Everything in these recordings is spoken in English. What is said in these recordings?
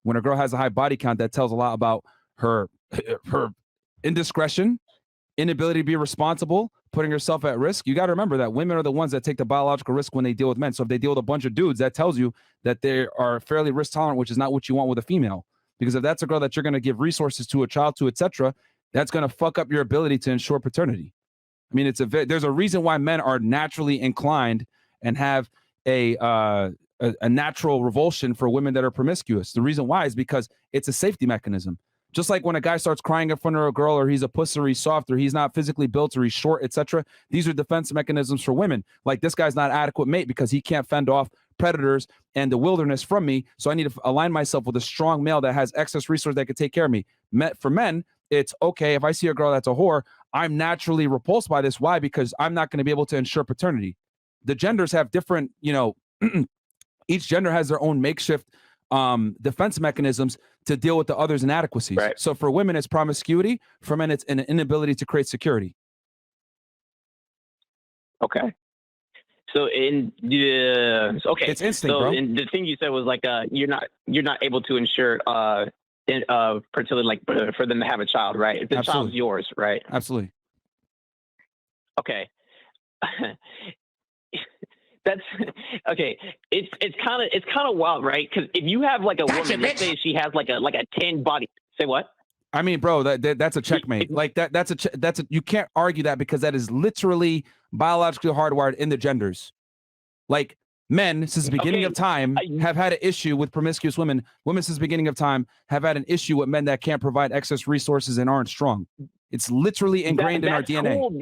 When a girl has a high body count, that tells a lot about her indiscretion, inability to be responsible, putting herself at risk. You got to remember that women are the ones that take the biological risk when they deal with men. So if they deal with a bunch of dudes, that tells you that they are fairly risk tolerant, which is not what you want with a female. Because if that's a girl that you're going to give resources to, a child to, etc., that's going to fuck up your ability to ensure paternity. I mean, there's a reason why men are naturally inclined and have a natural revulsion for women that are promiscuous. The reason why is because it's a safety mechanism. Just like when a guy starts crying in front of a girl, or he's a puss, or he's soft, or he's not physically built, or he's short, etc. These are defense mechanisms for women. Like, this guy's not adequate mate because he can't fend off predators and the wilderness from me. So I need to align myself with a strong male that has excess resources that can take care of me. For men, it's okay. If I see a girl that's a whore, I'm naturally repulsed by this. Why? Because I'm not going to be able to ensure paternity. The genders have different, each gender has their own makeshift defense mechanisms to deal with the other's inadequacies. Right. So for women, it's promiscuity. For men, it's an inability to create security. Okay. So it's instinct, bro. And the thing you said was like, you're not able to ensure fertility, like for them to have a child, right? If the Absolutely. child's yours, right? Absolutely. Okay. That's okay. It's kind of wild, right? Because if you have like a woman, let's say she has like a 10 body. Say what? I mean, bro, that's a checkmate. Like that's a you can't argue that, because that is literally biologically hardwired in the genders. Like, men since the beginning of time have had an issue with promiscuous women. Women since the beginning of time have had an issue with men that can't provide excess resources and aren't strong. It's literally ingrained in our DNA. Cool.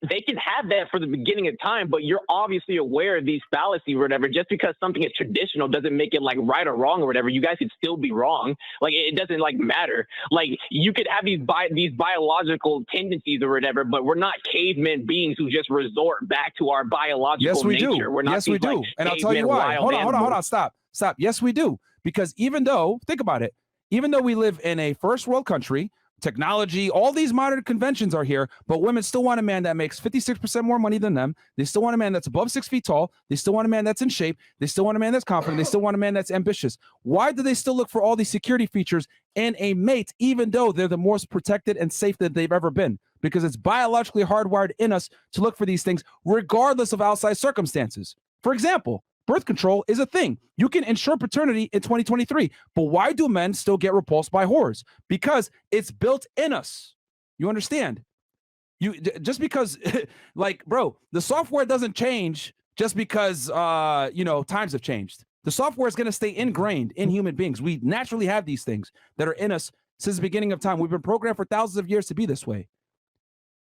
They can have that for the beginning of time, but you're obviously aware of these fallacies or whatever. Just because something is traditional doesn't make it like right or wrong or whatever. You guys could still be wrong. Like, it doesn't like matter. Like, you could have these biological tendencies or whatever, but we're not cavemen beings who just resort back to our biological nature. Do. We're not yes, we do. And I'll tell you why. Hold on. Stop. Yes, we do. Because even though, think about it, even though we live in a first world country, technology, all these modern conventions are here, but women still want a man that makes 56% more money than them. They still want a man that's above 6 feet tall. They still want a man that's in shape. They still want a man that's confident. They still want a man that's ambitious. Why do they still look for all these security features in a mate, even though they're the most protected and safe that they've ever been? Because it's biologically hardwired in us to look for these things, regardless of outside circumstances. For example, birth control is a thing. You can ensure paternity in 2023. But why do men still get repulsed by whores? Because it's built in us. You understand? Just because, like, bro, the software doesn't change just because, times have changed. The software is going to stay ingrained in human beings. We naturally have these things that are in us since the beginning of time. We've been programmed for thousands of years to be this way.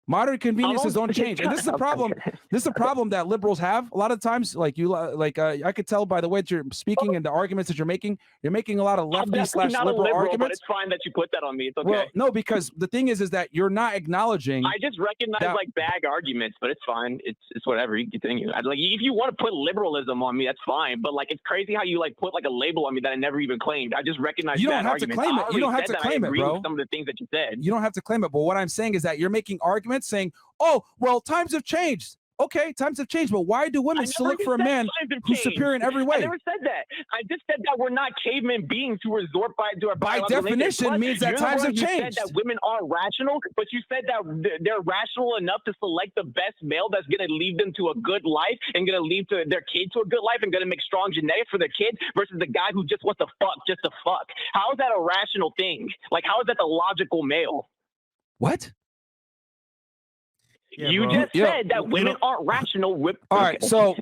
Modern conveniences don't change, and this is a problem. This is a problem that liberals have a lot of times. I could tell by the way that you're speaking and the arguments that you're making. You're making a lot of lefty/liberal arguments. But it's fine that you put that on me. It's okay. Well, no, because the thing is that you're not acknowledging. I just recognize like bad arguments, but it's fine. It's whatever. You continue. Like, if you want to put liberalism on me, that's fine. But like, it's crazy how you like put like a label on me that I never even claimed. I just recognize. You don't have to claim it. You don't have to claim it, bro. Some of the things that you said. You don't have to claim it. But what I'm saying is that you're making arguments saying, oh, well, times have changed. Okay, times have changed, but why do women still look for a man who's superior in every way? I never said that. I just said that we're not cavemen beings who resort to our by definition means that times have changed. You said that women are rational, but you said that they're rational enough to select the best male that's going to lead them to a good life and going to lead to their kid to a good life and going to make strong genetics for their kid versus the guy who just wants to fuck just to fuck. How is that a rational thing? Like, how is that the logical male? What? Yeah, you just said that women aren't rational. All right, so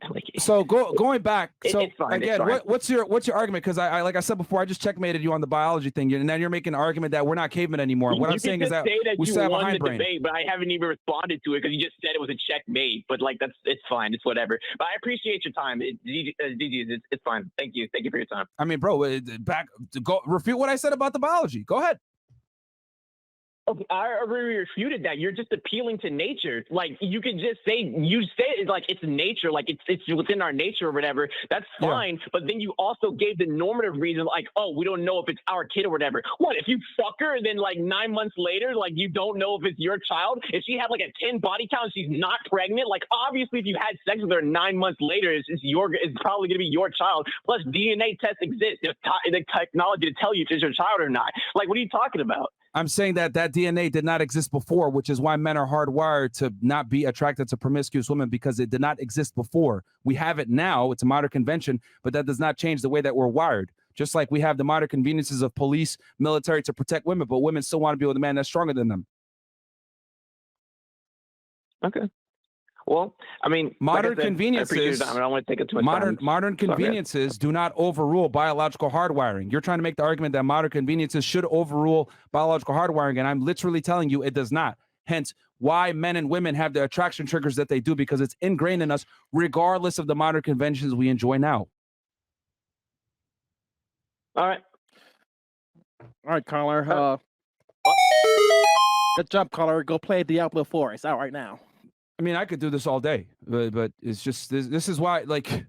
going back. So it's fine, again, what's your argument? Because I like I said before, I just checkmated you on the biology thing, and now you're making an argument that we're not cavemen anymore. What I'm saying is that we still have a hindbrain. Debate, but I haven't even responded to it because you just said it was a checkmate. But like it's fine, it's whatever. But I appreciate your time. It's fine. Thank you for your time. I mean, bro, refute what I said about the biology. Go ahead. Okay, I already refuted that. You're just appealing to nature. Like you could just say you say like it's nature, like it's within our nature or whatever. That's fine. Yeah. But then you also gave the normative reason, like, oh, we don't know if it's our kid or whatever. What if you fuck her and then like 9 months later, like you don't know if it's your child? If she had like a 10 body count, and she's not pregnant. Like obviously, if you had sex with her 9 months later, it's probably gonna be your child. Plus, DNA tests exist. There's the technology to tell you if it's your child or not. Like, what are you talking about? I'm saying that DNA did not exist before, which is why men are hardwired to not be attracted to promiscuous women, because it did not exist before. We have it now. It's a modern convention, but that does not change the way that we're wired. Just like we have the modern conveniences of police, military to protect women, but women still want to be with a man that's stronger than them. Okay. Well, I mean, modern conveniences. I don't want to take it too much time. Modern conveniences do not overrule biological hardwiring. You're trying to make the argument that modern conveniences should overrule biological hardwiring, and I'm literally telling you it does not. Hence, why men and women have the attraction triggers that they do, because it's ingrained in us, regardless of the modern conventions we enjoy now. All right, caller. Good job, caller. Go play Diablo 4. It's out right now. I mean, I could do this all day, but it's just this is why, like,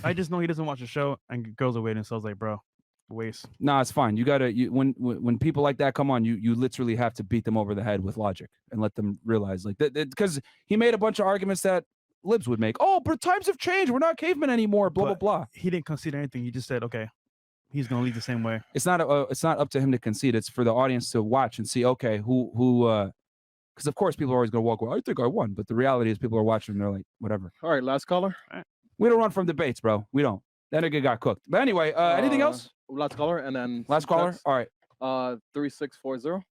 I just know he doesn't watch the show and goes away and says like, bro, waste. Nah, it's fine. You gotta when people like that come on, you literally have to beat them over the head with logic and let them realize, like, that because he made a bunch of arguments that libs would make. Oh, but times have changed. We're not cavemen anymore. Blah blah blah. He didn't concede anything. He just said, okay, he's gonna lead the same way. It's not up to him to concede. It's for the audience to watch and see. Okay, who. Because of course people are always going to walk away. I think I won, but the reality is people are watching and they're like, whatever. All right, last caller. We don't run from debates, bro. We don't. That nigga got cooked. But anyway, anything else? Last caller, and then last caller. All right. 3640.